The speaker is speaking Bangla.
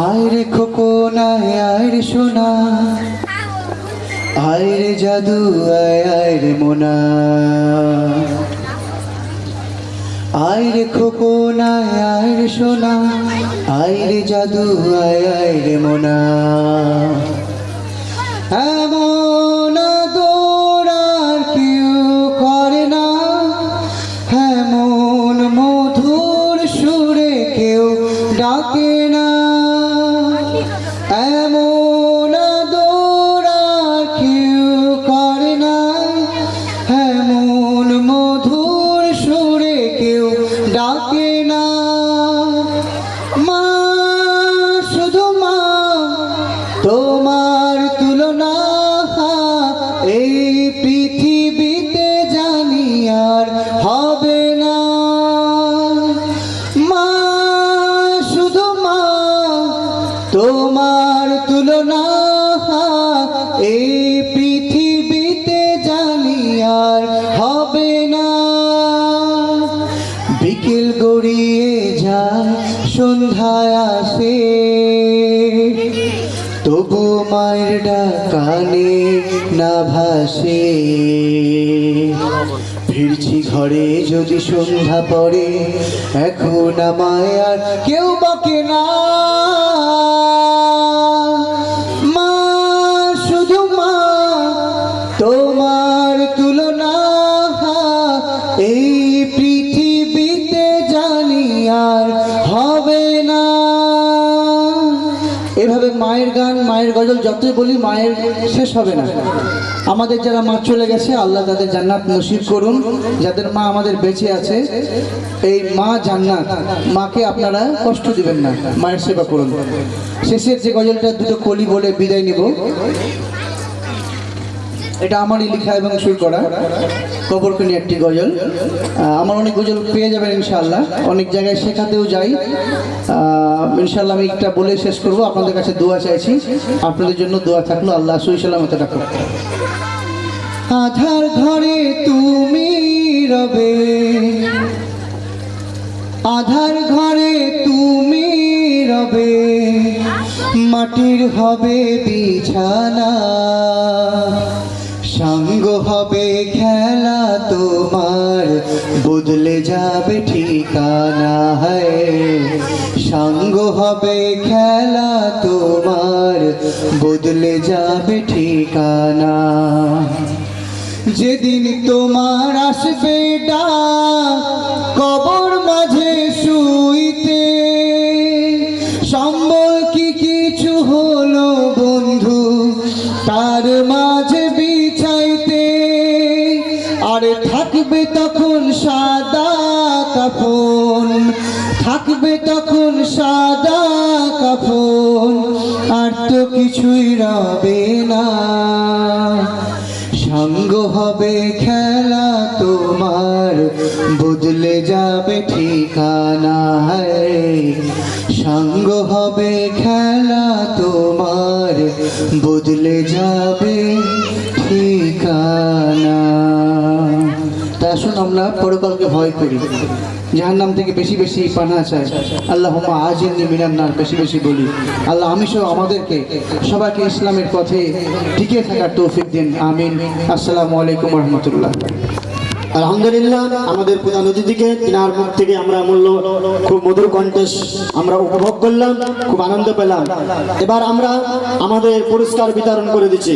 আয়রে খোকনায় আয়রে সোনা, আয়রে জাদু আয়রে মোনা। আয়রে খোকনায় আয়রে সোনা, আয়রে জাদু আয়রে মোনা। এমন আদর আর কেউ করে না, এমন মধুর সুরে কেউ ডাকে না। এমন আদর আর কেউ করে না, এমন মধুর সুরে কেউ ডাকে না। মা শুধু মা, তোমার তুলনা এই পৃথিবীতে জানি আর হবে না। মা শুধু মা, তোমার তুলনা এই পৃথিবীতে জানি আর হবে না। বিকেল গড়িয়ে যায় সন্ধ্যায় আসে, তবু মায়ের ডাকানে না ভাসে। ফিরছি ঘরে যদি সন্ধ্যা পড়ে, এখন আমায় আর কেউ বকে না। মা শুধু মা, তোমার তুলনা এই পৃথিবীতে জানি আর হবে না। এভাবে মায়ের গান, মায়ের গজল যতই বলি মায়ের শেষ হবে না। আমাদের যারা মা চলে গেছে, আল্লাহ তাদের জান্নাত নসিব করুন। যাদের মা আমাদের বেঁচে আছে, এই মা জান্নাত, মাকে আপনারা কষ্ট দিবেন না, মায়ের সেবা করুন। শেষের যে গজলটা দুটো কলি বলে বিদায় নিব, এটা আমারই লেখা এবং সুর করা, কবরকে নিয়ে একটি গজল। আমার অনেক গজল পেয়ে যাবেন ইনশাআল্লাহ, অনেক জায়গায় শেখাতেও যাই ইনশাআল্লাহ। আমি একটা বলে শেষ করব, আপনাদের কাছে দোয়া চাইছি, আপনাদের জন্য দোয়া থাকলো। আল্লাহ সহি সালামতে রাখো। আধার ঘরে তুমি রবে, আধার ঘরে তুমি রবে, মাটির হবে বিছানা, সঙ্গ হবে খেলা তোমার, বদলে যাবে ঠিকানা। সঙ্গ হবে খেলা তোমার, বদলে যাবে ঠিকানা। যেদিন তোমার আসবে ডাক কবর মাঝে শুইতে, সম্বল কি কিছু হলো বন্ধু তার মাঝে বিছাইতে। আর থাকবে তখন সাদা কাফন, থাকবে তখন সাদা কাফন, আর তো কিছুই রবে না। সঙ্গ হবে খেলা তোমার, বদলে যাবে ঠিকানা। সঙ্গ হবে খেলা তোমার, বদলে যাবে ঠিকানা। তা আসুন আমরা পরকালকে ভয় করি, জাহান্নাম থেকে বেশি বেশি পানা চাই। আল্লাহুম্মা আজিরনি মিনান নার বেশি বেশি বলি। আল্লাহ আমি সহ আমাদেরকে সবাইকে ইসলামের পথে টিকে থাকার তৌফিক দিন, আমিন। আসসালামু আলাইকুম ওয়া রাহমাতুল্লাহ। আলহামদুলিল্লাহ, আমাদের প্রধান অতিথিকে তিনার মুখ থেকে আমরা খুব মধুর কণ্ঠে আমরা উপভোগ করলাম, খুব আনন্দ পেলাম। এবার আমরা আমাদের পুরস্কার বিতরণ করে দিচ্ছি।